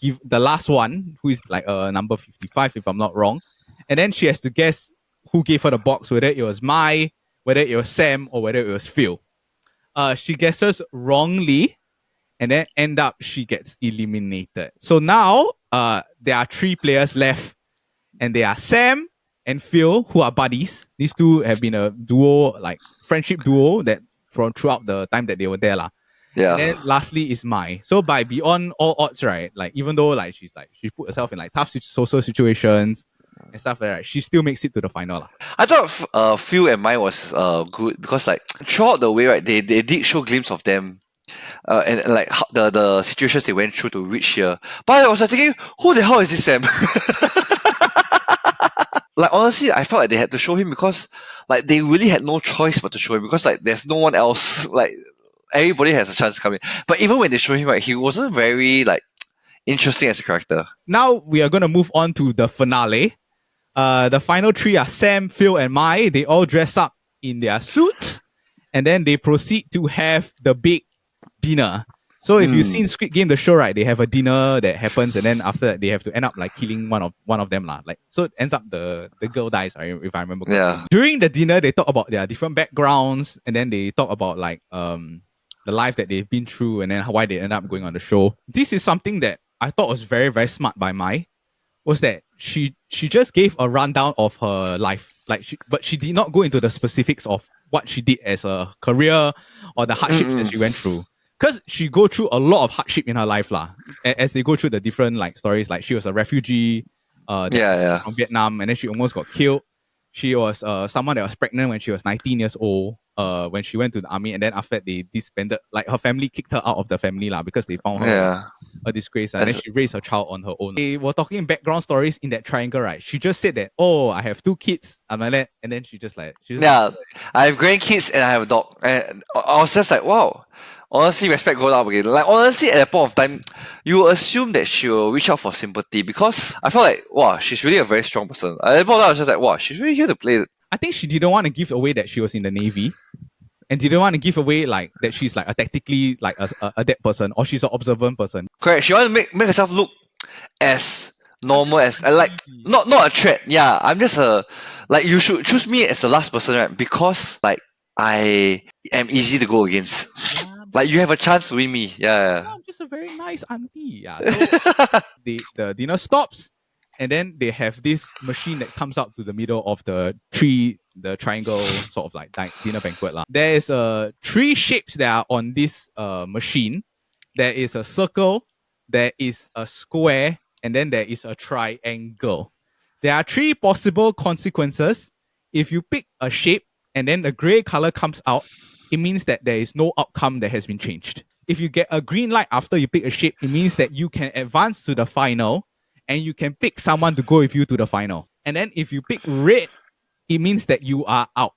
the last one, who is like number 55 if I'm not wrong, and then she has to guess who gave her the box, whether it was Mai, whether it was Sam, or whether it was Phil. She guesses wrongly, and then she gets eliminated. So now there are 3 players left, and they are Sam and Phil, who are buddies. These two have been a duo, like friendship duo that from throughout the time that they were there lah. Yeah. And then lastly is Mai. So by beyond all odds, right? Like even though like she put herself in like tough social situations and stuff like that, she still makes it to the final lah. I thought Phil and Mai was good because like throughout the way, right, they did show glimpse of them. And like how the situations they went through to reach here. But I was like thinking, who the hell is this Sam? Like honestly, I felt like they had to show him because like they really had no choice but to show him because like there's no one else. Like everybody has a chance coming. But even when they show him, right, he wasn't very like interesting as a character. Now we are gonna move on to the finale. The final 3 are Sam, Phil, and Mai. They all dress up in their suits, and then they proceed to have the big dinner. So if you've seen Squid Game, the show, right, they have a dinner that happens, and then after that they have to end up like killing one of them lah. Like so, it ends up the girl dies, right, if I remember correctly. Yeah. During the dinner, they talk about their different backgrounds, and then they talk about like the life that they've been through, and then why they end up going on the show. This is something that I thought was very very smart by Mai. Was that she just gave a rundown of her life, but she did not go into the specifics of what she did as a career or the hardships that she went through. Because she go through a lot of hardship in her life lah. As they go through the different like stories, like she was a refugee, from Vietnam, and then she almost got killed. She was someone that was pregnant when she was 19 years old. When she went to the army, and then after that they disbanded. Like her family kicked her out of the family lah because they found her a disgrace. And then she raised her child on her own. They were talking background stories in that triangle, right? She just said that, oh, I have 2 kids, and then she just I have grandkids and I have a dog. And I was just like, wow. Honestly, respect goes up again. Like honestly, at that point of time, you assume that she will reach out for sympathy because I felt like, wow, she's really a very strong person. At that point, I was just like, wow, she's really here to play. I think she didn't want to give away that she was in the Navy, and didn't want to give away like that she's like a tactically like a dead person, or she's an observant person. Correct. She wants to make herself look as normal as like not a threat. Yeah, I'm just like you should choose me as the last person, right? Because like I am easy to go against. Like you have a chance to win me. Yeah, Yeah. I'm just a very nice auntie. Yeah. So the dinner stops, and then they have this machine that comes out to the middle of the triangle sort of like dinner banquet. There is three shapes that are on this machine. There is a circle, there is a square, and then there is a triangle. There are three possible consequences. If you pick a shape and then the gray color comes out, it means that there is no outcome that has been changed. If you get a green light after you pick a shape, it means that you can advance to the final and you can pick someone to go with you to the final. And then if you pick red, it means that you are out.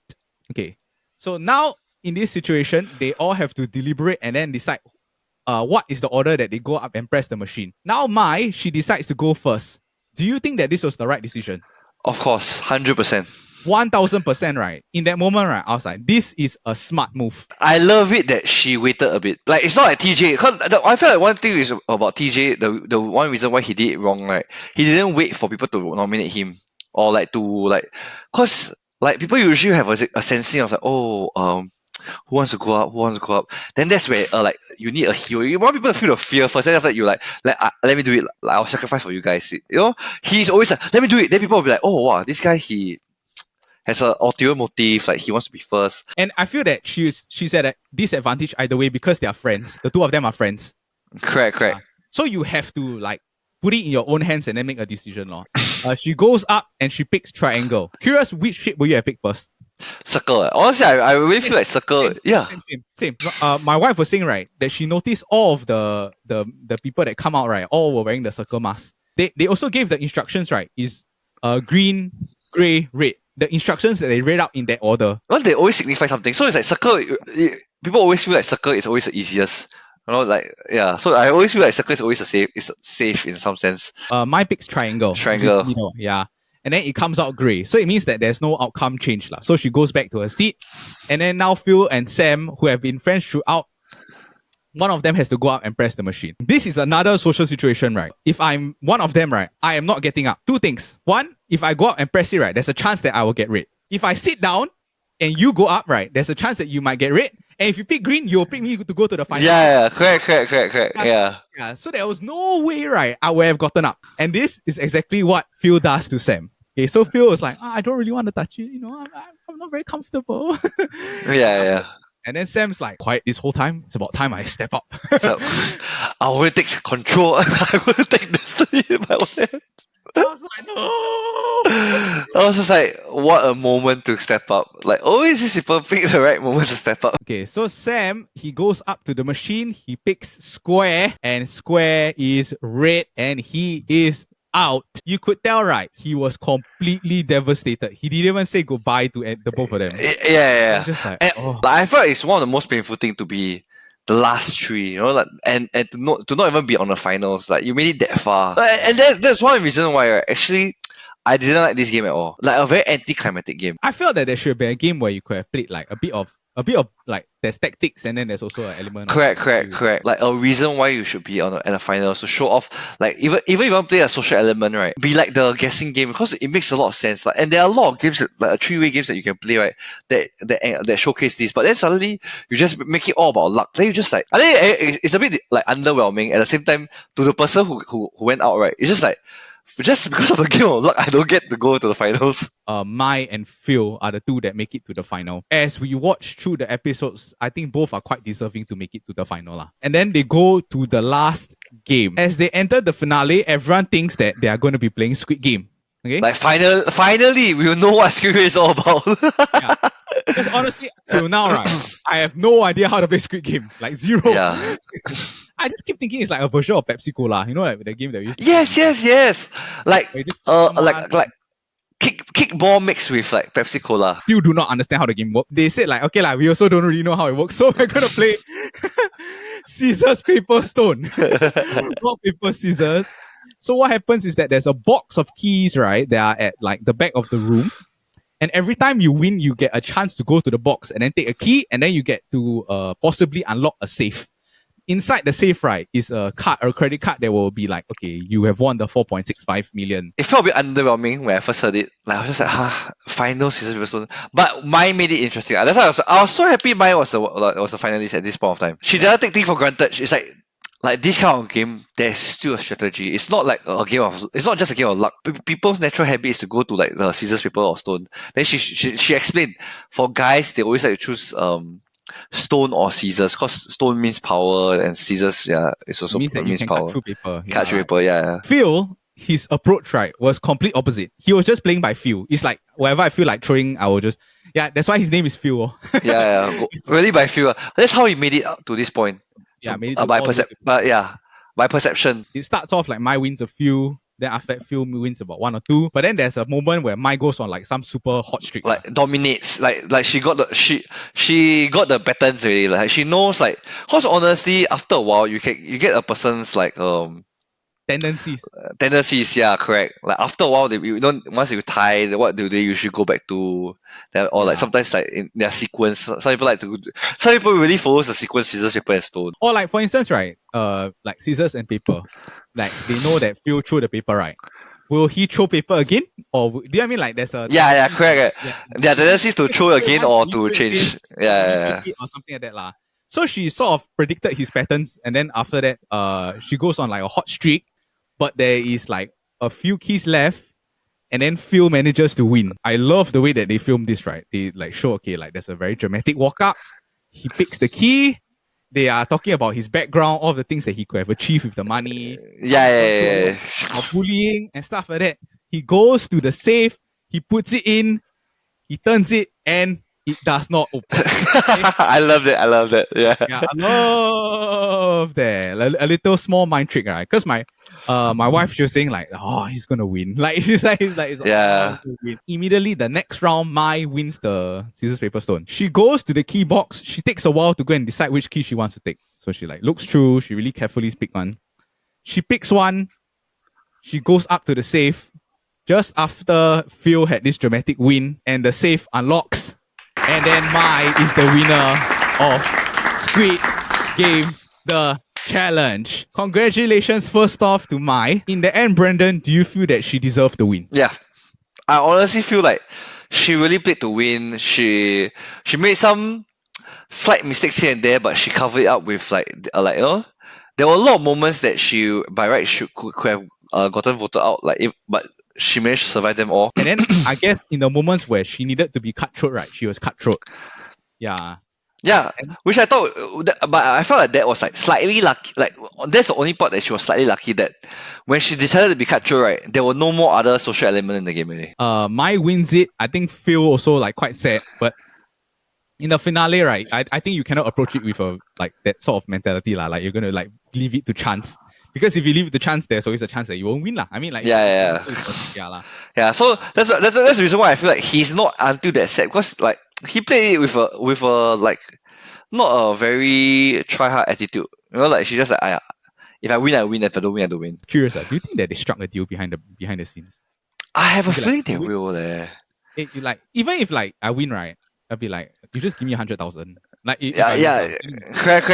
Okay. So now in this situation, they all have to deliberate and then decide what is the order that they go up and press the machine. Now she decides to go first. Do you think that this was the right decision? Of course, 100%. 1000%, right? In that moment, right, I was like, this is a smart move. I love it that she waited a bit. Like, it's not like TJ. Cause I feel like one thing is about TJ, the one reason why he did it wrong, right? He didn't wait for people to nominate him. Or like to like, cause like people usually have a sensing of like, who wants to go up? Who wants to go up? Then that's where like you need a hero. You want people to feel the fear first. Then after that you like let me do it. Like, I'll sacrifice for you guys. You know, he's always like, let me do it. Then people will be like, oh wow, this guy he has an ulterior motive. Like he wants to be first. And I feel that she's at a disadvantage either way because they are friends. The two of them are friends. Correct. So you have to like put it in your own hands and then make a decision. She goes up and she picks triangle. Curious, which shape will you have picked first? Circle. Honestly, I really feel like circle. Same. My wife was saying, right, that she noticed all of the people that come out, right, all were wearing the circle mask. They also gave the instructions, right, is green, grey, red. The instructions that they read out in that order. Well, they always signify something. So it's like circle. People always feel like circle is always the easiest. You know, like yeah. So I always feel like circle is always safe in some sense. My pick's triangle. Triangle. Yeah. And then it comes out grey. So it means that there's no outcome change. So she goes back to her seat. And then now Phil and Sam, who have been friends throughout, one of them has to go up and press the machine. This is another social situation, right? If I'm one of them, right, I am not getting up. Two things. One, if I go up and press it, right, there's a chance that I will get red. If I sit down and you go up, right, there's a chance that you might get red. And if you pick green, you'll pick me to go to the final. Yeah, correct. Yeah. So there was no way, right, I would have gotten up. And this is exactly what Phil does to Sam. Okay, so Phil was like, I don't really want to touch it. You know, I'm not very comfortable. Yeah. And then Sam's like, quiet this whole time. It's about time I step up. So, I want to take control. I want to take destiny in my own hands. I was like, no. I was just like, what a moment to step up. Like, always these people pick the right moment to step up. Okay, so Sam, he goes up to the machine. He picks square. And square is red. And he is out. You could tell, right? He was completely devastated. He didn't even say goodbye to the both of them. Yeah. Just like, like, I felt it's one of the most painful things to be the last three, you know, like and to not even be on the finals. Like you made it that far. And that's one reason why actually I didn't like this game at all. Like a very anticlimactic game. I felt that there should be a game where you could have played like a bit of like there's tactics and then there's also an element. Correct. Like a reason why you should be at the finals to show off. Like even if you want to play a social element, right? Be like the guessing game because it makes a lot of sense. Like, and there are a lot of games like a three-way games that you can play, right? That showcase this. But then suddenly you just make it all about luck. Then you just like I think it's a bit like underwhelming. At the same time, to the person who went out, right? It's just like. Just because of a game of luck, I don't get to go to the finals. Mai and Phil are the two that make it to the final. As we watch through the episodes, I think both are quite deserving to make it to the final. And then they go to the last game. As they enter the finale, everyone thinks that they are going to be playing Squid Game. Okay? Like finally, we will know what Squid Game is all about. Yeah. Because honestly, till now, right, I have no idea how to play Squid Game. Like zero. Yeah. I just keep thinking it's like a version of Pepsi Cola. You know, like the game that we used to Yes. Like kickball mixed with like Pepsi Cola. Still do not understand how the game works. They said like, okay, we also don't really know how it works. So we're gonna play scissors, paper, stone. Rock, paper, scissors. So what happens is that there's a box of keys, right? That are at like the back of the room. And every time you win, you get a chance to go to the box and then take a key, and then you get to possibly unlock a safe. inside the safe, right, is a credit card that will be like, okay, you have won the 4.65 million. It felt a bit underwhelming when I first heard it. Like I was just like, final scissors paper stone. But mine made it interesting. That's why I was so happy mine was the finalist at this point of time. She doesn't take things for granted. It's like this kind of game, there's still a strategy. It's not like a game of. It's not just a game of luck. People's natural habit is to go to like the scissors, paper, or stone. Then she explained, for guys they always like to choose stone or scissors, because stone means power and scissors, it's also means that you can power. cut through paper. Cut through paper, yeah. Phil, his approach, right, was complete opposite. He was just playing by feel. It's like wherever I feel like throwing, I will just that's why his name is Phil. yeah, really by feel. That's how he made it up to this point. Yeah, made it by perception. It starts off like my wins a few. Then after that, Phil wins about 1 or 2. But then there's a moment where Mai goes on like some super hot streak. Like dominates. Like she got the patterns already. Like she knows, like, cause honestly, after a while you get a person's like tendencies, yeah, correct. Like after a while, once you tie, what do they usually go back to? Or like sometimes like in their sequence. Some people really follows the sequence: scissors, paper, and stone. Or like for instance, right, like scissors and paper. Like they know that Phil threw the paper, right? Will he throw paper again? Or do you mean like there's a correct. Their tendency to throw again or to change. Yeah. Or something like that lah. So she sort of predicted his patterns, and then after that, she goes on like a hot streak. But there is like a few keys left, and then Phil manages to win. I love the way that they filmed this, right? They like show, okay, like there's a very dramatic walk up. He picks the key. They are talking about his background, all the things that he could have achieved with the money. Yeah. Bullying and stuff like that. He goes to the safe, he puts it in, he turns it, and it does not open. Okay? I love that. Yeah, I love that. A little small mind trick, right? Because my wife, she was saying like, oh, he's gonna win. Like he's like, yeah. Oh, win. Immediately the next round, Mai wins the scissors paper stone. She goes to the key box. She takes a while to go and decide which key she wants to take. So she like looks through. She really carefully picks one. She picks one. She goes up to the safe. Just after Phil had this dramatic win, and the safe unlocks, and then Mai is the winner of Squid Game, the challenge. Congratulations first off to Mai. In the end, Brandon, do you feel that she deserved the win? Yeah. I honestly feel like she really played to win. She made some slight mistakes here and there, but she covered it up with like there were a lot of moments that she by right could have gotten voted out, but she managed to survive them all. And then I guess in the moments where she needed to be cutthroat, right, she was cutthroat. Yeah. Yeah, which I thought, but I felt like that was like slightly lucky. Like that's the only part that she was slightly lucky, that when she decided to be cutthroat, right, there were no more other social elements in the game already. Mai wins it. I think Phil also like quite sad, but in the finale, right, I think you cannot approach it with a like that sort of mentality lah. Like you're gonna like leave it to chance. Because if you leave it to chance, there's always a chance that you won't win lah. I mean, like yeah. So that's the reason why I feel like he's not until that sad, because like he played it with a like not a very try hard attitude. You know, like she just like, if I win, I win. If I don't win, I don't win. Curious, do you think that they struck a deal behind the scenes? I have a feeling they will. Like even if like I win, right, I'll be like, you just give me 100,000. Like correct.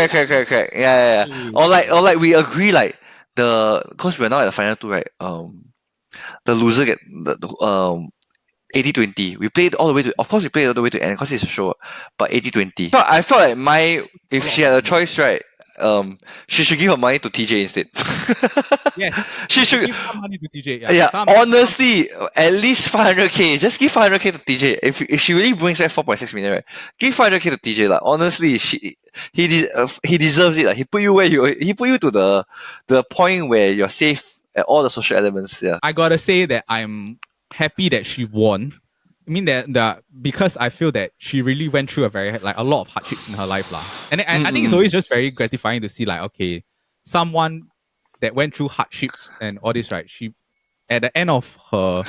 Yeah. Or like we agree, like because we're now at the final 2, right? The loser get the 80-20. We played all the way to, of course we played all the way to end because it's a show, but 80-20. But I felt like if she had a choice, right, she should give her money to TJ instead. Yes, she should give some money to TJ. Yeah, honestly, at least 500k. Just give 500k to TJ. If she really brings back 4.6 million, right, give 500k to TJ. Like honestly, he deserves it. Like, he put you to the point where you're safe at all the social elements. Yeah, I gotta say that I'm happy that she won. I mean that because I feel that she really went through a lot of hardships in her life lah. And I think it's always just very gratifying to see like, okay, someone that went through hardships and all this, right? She at the end of her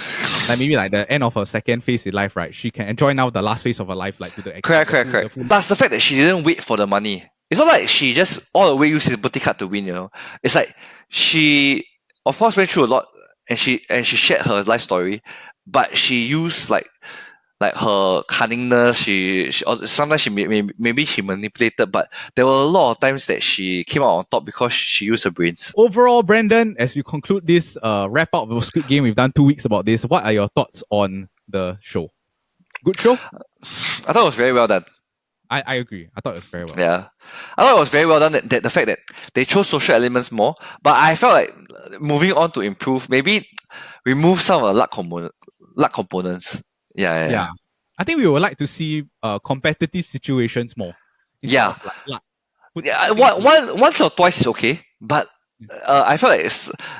like maybe like the end of her second phase in life, right? She can enjoy now the last phase of her life, like to the correct. Plus the fact that she didn't wait for the money. It's not like she just all the way used his booty card to win, you know. It's like she of course went through a lot and she shared her life story, but she used like like her cunningness. Sometimes maybe she manipulated, but there were a lot of times that she came out on top because she used her brains. Overall, Brandon, as we conclude this wrap up of Squid Game, we've done 2 weeks about this. What are your thoughts on the show? Good show? I thought it was very well done. I agree. I thought it was very well. Yeah, I thought it was very well done. That the fact that they chose social elements more, but I felt like moving on to improve, maybe remove some of the luck components. Yeah. I think we would like to see competitive situations more. Yeah. Of, like, luck. Yeah, once or twice is okay, but I felt like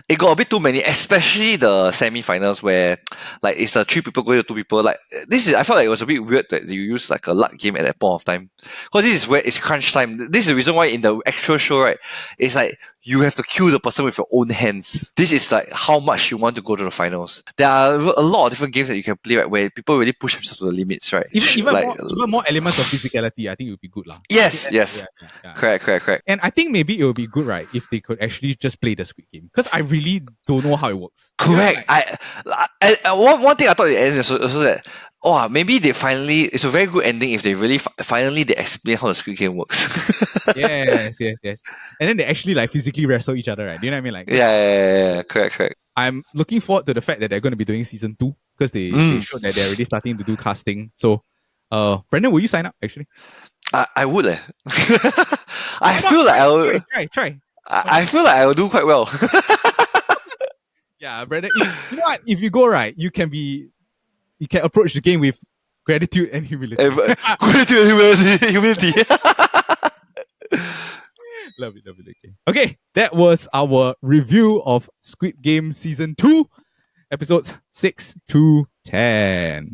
it got a bit too many, especially the semi-finals where like it's 3 people going to 2 people. Like I felt like it was a bit weird that you use like a luck game at that point of time, because this is where it's crunch time. This is the reason why in the actual show, right, it's like you have to kill the person with your own hands. This is like how much you want to go to the finals. There are a lot of different games that you can play, right, where people really push themselves to the limits, right? Even more elements of physicality, I think it would be good. Yes. Yeah. Correct. And I think maybe it would be good, right, if they could actually just play the Squid Game. Because I really don't know how it works. Correct. One thing I thought the ending is also that, maybe they finally, it's a very good ending if they really finally they explain how the Squid Game works. yes. And then they actually like physically wrestle each other, right? Do you know what I mean? Like, yeah. Correct. I'm looking forward to the fact that they're going to be doing season 2 because they showed that they're already starting to do casting. So, Brandon, will you sign up actually? I would. I feel like I will. Try. I feel like I will do quite well. Yeah, Brandon. You know what? If you go right, you can approach the game with gratitude and humility. Gratitude and humility. Love it. Okay, that was our review of Squid Game Season 2, episodes 6 to 10.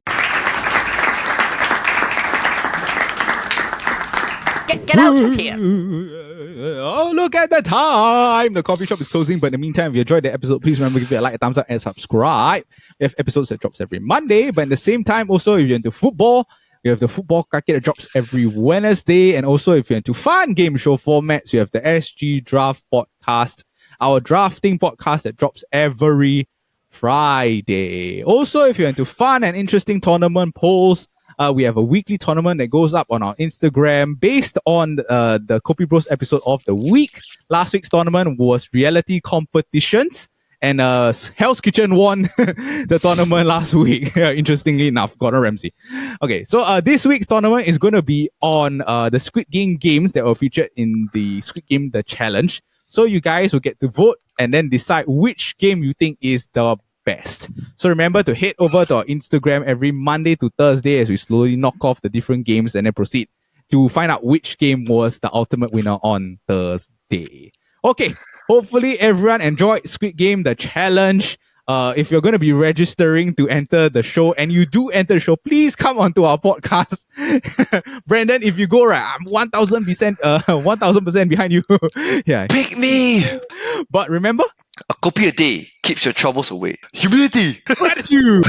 Get out of here! Oh, look at the time! The coffee shop is closing, but in the meantime, if you enjoyed the episode, please remember to give it a like, a thumbs up, and subscribe. We have episodes that drops every Monday, but at the same time, also, if you're into football, we have the football kake that drops every Wednesday, and also if you're into fun game show formats, we have the SG Draft Podcast, our drafting podcast that drops every Friday. Also, if you're into fun and interesting tournament polls, we have a weekly tournament that goes up on our Instagram based on the Kopi Bros episode of the week. Last week's tournament was reality competitions, and Hell's Kitchen won the tournament last week. Interestingly enough, Gordon Ramsay. Okay, so this week's tournament is going to be on the Squid Game games that were featured in the Squid Game The Challenge. So you guys will get to vote and then decide which game you think is the best. So remember to head over to our Instagram every Monday to Thursday as we slowly knock off the different games and then proceed to find out which game was the ultimate winner on Thursday. Okay, hopefully everyone enjoyed Squid Game The Challenge. If you're going to be registering to enter the show and you do enter the show, please come onto our podcast. Brandon, if you go right, I'm 1000% behind you. Yeah. Pick me! But remember, a kopi a day keeps your troubles away. Humility! Gratitude!